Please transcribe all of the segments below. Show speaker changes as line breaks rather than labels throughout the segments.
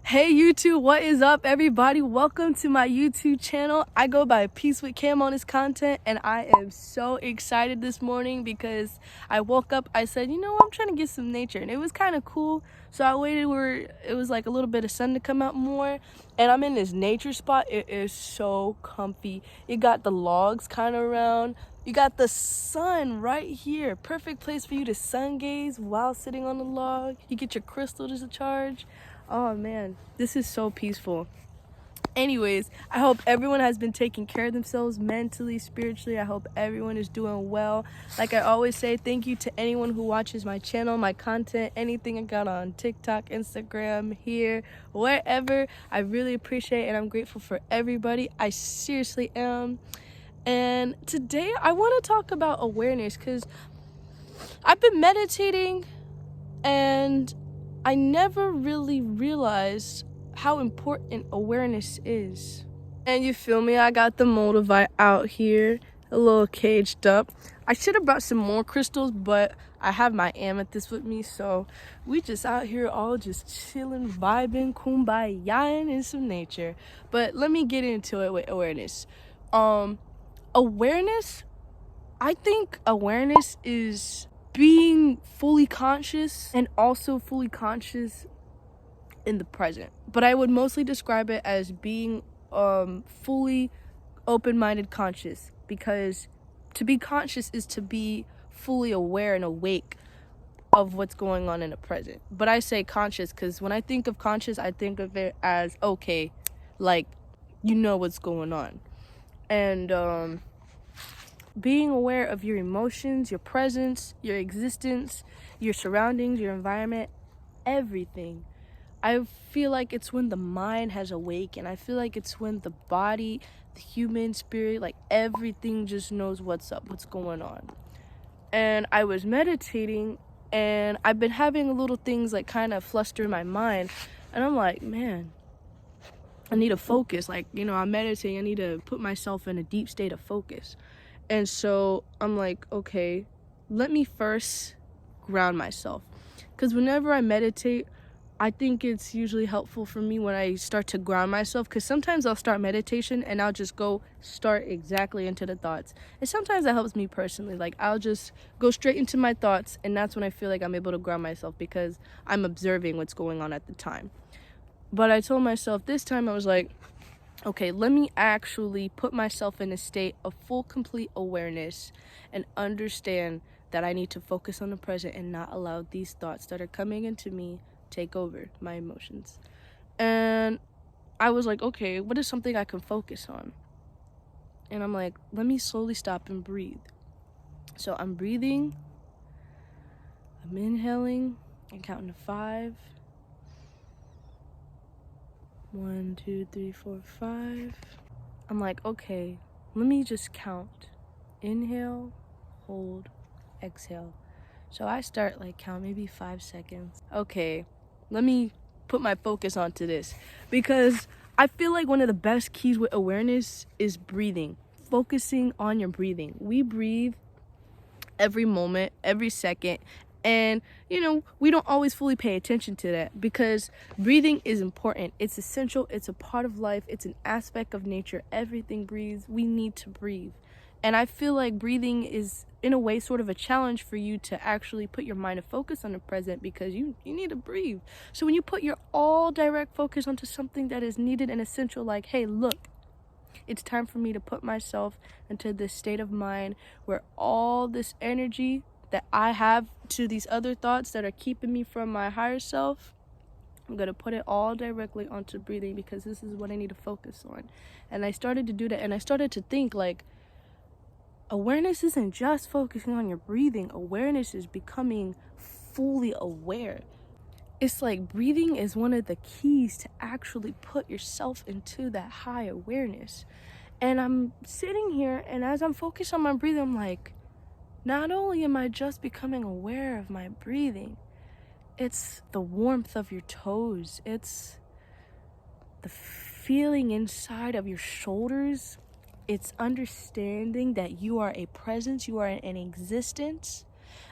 Hey YouTube, what is up everybody? Welcome to my YouTube channel. I go by Peace with Cam on this content, and I am so excited this morning because I woke up, I said, you know what, I'm trying to get some nature, and it was kind of cool. So I waited where it was like a little bit of sun to come out more, and I'm in this nature spot. It is so comfy. You got the logs kind of around. You got the sun right here. Perfect place for you to sun gaze while sitting on the log. You get your crystals to charge. Oh man, this is so peaceful. Anyways, I hope everyone has been taking care of themselves mentally, spiritually. I hope everyone is doing well. Like I always say, thank you to anyone who watches my channel, my content, anything I got on TikTok, Instagram, here, wherever. I really appreciate it, and I'm grateful for everybody. I seriously am. And today I want to talk about awareness because I've been meditating and I never really realized how important awareness is. And you feel me? I got the Moldavite out here, a little caged up. I should have brought some more crystals, but I have my amethyst with me, so we just out here all just chilling, vibing, kumbayaing in some nature. But let me get into it with awareness. Awareness, I think awareness is being fully conscious and also fully conscious in the present. But I would mostly describe it as being fully open-minded conscious, because to be conscious is to be fully aware and awake of what's going on in the present. But I say conscious because when I think of conscious, I think of it as, okay, like, you know what's going on. And being aware of your emotions, your presence, your existence, your surroundings, your environment, everything. I feel like it's when the mind has awakened. I feel like it's when the body, the human spirit, like everything just knows what's up, what's going on. And I was meditating, and I've been having little things like kind of fluster in my mind. And I'm like, man, I need to focus. Like, you know, I'm meditating. I need to put myself in a deep state of focus. And so I'm like, okay, let me first ground myself. Because whenever I meditate, I think it's usually helpful for me when I start to ground myself, because sometimes I'll start meditation and I'll just go start exactly into the thoughts. And sometimes that helps me personally. Like, I'll just go straight into my thoughts, and that's when I feel like I'm able to ground myself because I'm observing what's going on at the time. But I told myself this time, I was like, okay, let me actually put myself in a state of full, complete awareness and understand that I need to focus on the present and not allow these thoughts that are coming into me take over my emotions. And I was like, okay, what is something I can focus on? And I'm like, let me slowly stop and breathe. So I'm breathing, I'm inhaling and counting to 5. 1, 2, 3, 4, 5. I'm like, okay, let me just count. Inhale, hold, exhale. So I start like count maybe 5 seconds. Okay, let me put my focus onto this, because I feel like one of the best keys with awareness is breathing. Focusing on your breathing. We breathe every moment, every second. And, you know, we don't always fully pay attention to that, because breathing is important. It's essential. It's a part of life. It's an aspect of nature. Everything breathes. We need to breathe. And I feel like breathing is, in a way, sort of a challenge for you to actually put your mind to focus on the present, because you need to breathe. So when you put your all direct focus onto something that is needed and essential, like, hey, look, it's time for me to put myself into this state of mind where all this energy that I have to these other thoughts that are keeping me from my higher self, I'm going to put it all directly onto breathing, because this is what I need to focus on. And I started to do that, and I started to think, like, awareness isn't just focusing on your breathing. Awareness is becoming fully aware. It's like breathing is one of the keys to actually put yourself into that high awareness. And I'm sitting here, and as I'm focused on my breathing, I'm like, not only am I just becoming aware of my breathing, it's the warmth of your toes. It's the feeling inside of your shoulders. It's understanding that you are a presence, you are an existence.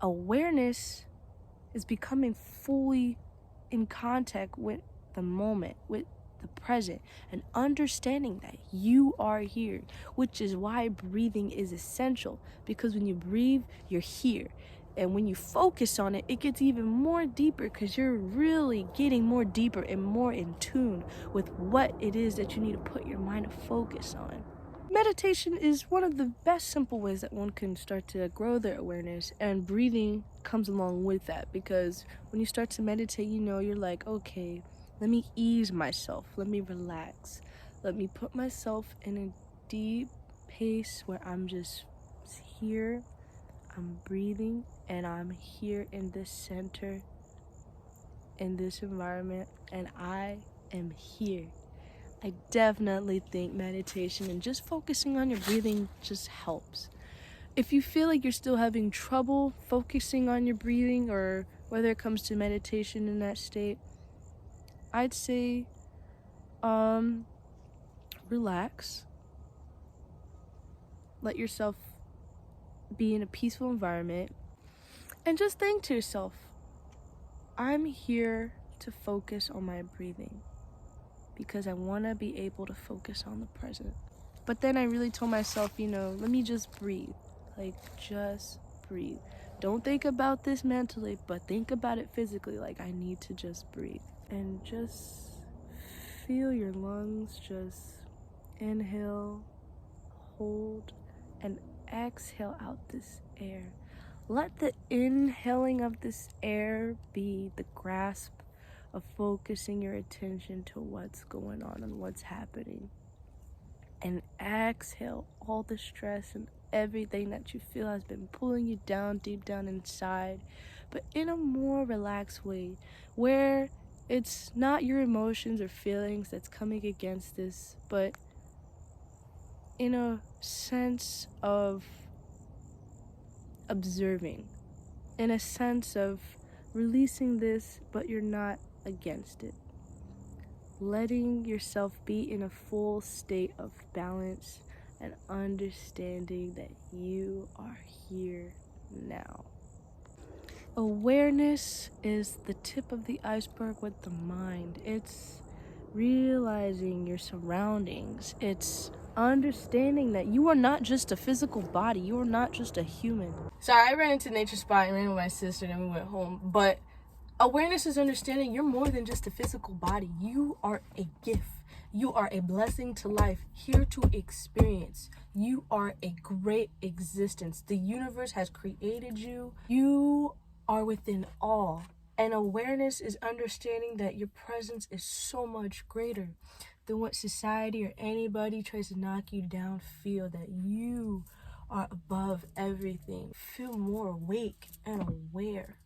Awareness is becoming fully in contact with the moment, with the present, and understanding that you are here, which is why breathing is essential, because when you breathe, you're here. And when you focus on it, it gets even more deeper because you're really getting more deeper and more in tune with what it is that you need to put your mind to focus on. Meditation is one of the best simple ways that one can start to grow their awareness, and breathing comes along with that, because when you start to meditate, you're like, okay, let me ease myself, let me relax, let me put myself in a deep pace where I'm just here, I'm breathing, and I'm here in this center, in this environment, and I am here. I definitely think meditation and just focusing on your breathing just helps. If you feel like you're still having trouble focusing on your breathing, or whether it comes to meditation in that state, I'd say relax. Let yourself be in a peaceful environment and just think to yourself, I'm here to focus on my breathing because I want to be able to focus on the present. But then I really told myself, let me just breathe. Like, just breathe. Don't think about this mentally, but think about it physically. Like, I need to just breathe. And just feel your lungs just inhale, hold, and exhale out this air. Let the inhaling of this air be the grasp of focusing your attention to what's going on and what's happening. And exhale all the stress and everything that you feel has been pulling you down deep down inside, but in a more relaxed way, where it's not your emotions or feelings that's coming against this, but in a sense of observing, in a sense of releasing this, but you're not against it. Letting yourself be in a full state of balance and understanding that you are here now. Awareness is the tip of the iceberg with the mind. It's realizing your surroundings. It's understanding that you are not just a physical body. You are not just a human. Sorry, I ran into Nature Spot and ran with my sister and then we went home. But awareness is understanding you're more than just a physical body. You are a gift. You are a blessing to life, here to experience. You are a great existence. The universe has created you. You are within all. And awareness is understanding that your presence is so much greater than what society or anybody tries to knock you down. Feel that you are above everything. Feel more awake and aware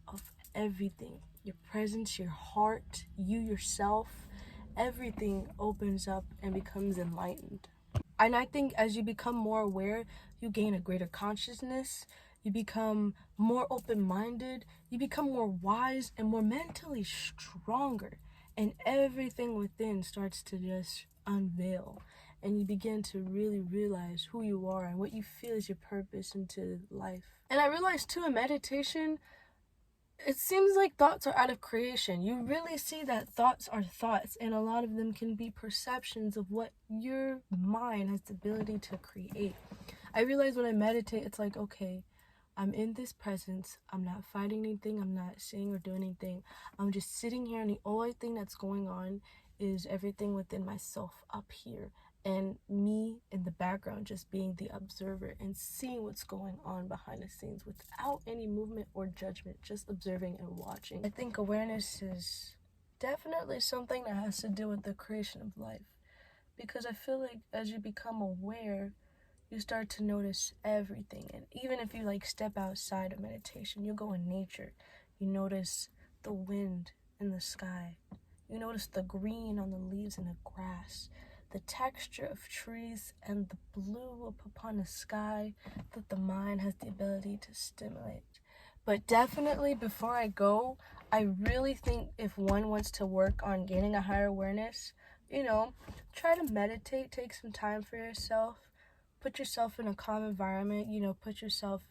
of everything. Your presence, your heart, you yourself, everything opens up and becomes enlightened. And I think as you become more aware, you gain a greater consciousness, you become more open-minded, you become more wise and more mentally stronger, and everything within starts to just unveil, and you begin to really realize who you are and what you feel is your purpose into life. And I realized too, in meditation, it seems like thoughts are out of creation. You really see that thoughts are thoughts, and a lot of them can be perceptions of what your mind has the ability to create. I realize when I meditate, it's like, okay, I'm in this presence. I'm not fighting anything. I'm not saying or doing anything. I'm just sitting here, and the only thing that's going on is everything within myself up here, and me in the background just being the observer and seeing what's going on behind the scenes without any movement or judgment, just observing and watching. I think awareness is definitely something that has to do with the creation of life, because I feel like as you become aware, you start to notice everything. And even if you step outside of meditation, you go in nature, you notice the wind in the sky, you notice the green on the leaves and the grass, the texture of trees, and the blue up upon the sky that the mind has the ability to stimulate. But definitely, before I go, I really think if one wants to work on gaining a higher awareness, try to meditate, take some time for yourself, put yourself in a calm environment, put yourself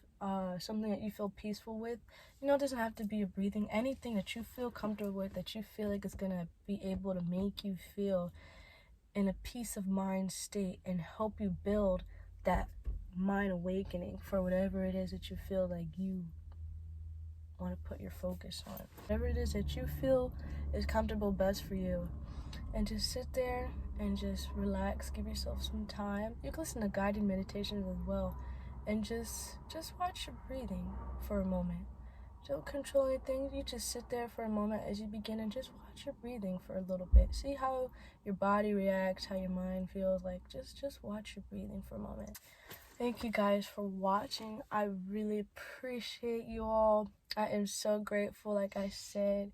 something that you feel peaceful with. You know, it doesn't have to be your breathing. Anything that you feel comfortable with, that you feel like is gonna be able to make you feel in a peace of mind state and help you build that mind awakening for whatever it is that you feel like you want to put your focus on. Whatever it is that you feel is comfortable best for you. And just sit there and just relax, give yourself some time. You can listen to guided meditations as well. And just watch your breathing for a moment. Don't control anything. You just sit there for a moment as you begin and just watch your breathing for a little bit. See how your body reacts, how your mind feels. Like just watch your breathing for a moment. Thank you guys for watching. I really appreciate you all. I am so grateful. Like I said,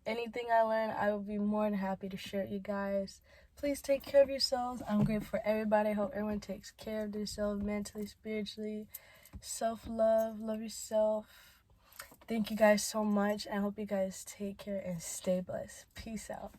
anything I learn, I will be more than happy to share with you guys. Please take care of yourselves. I'm grateful for everybody. I hope everyone takes care of themselves mentally, spiritually. Self-love, love yourself. Thank you guys so much. I hope you guys take care and stay blessed. Peace out.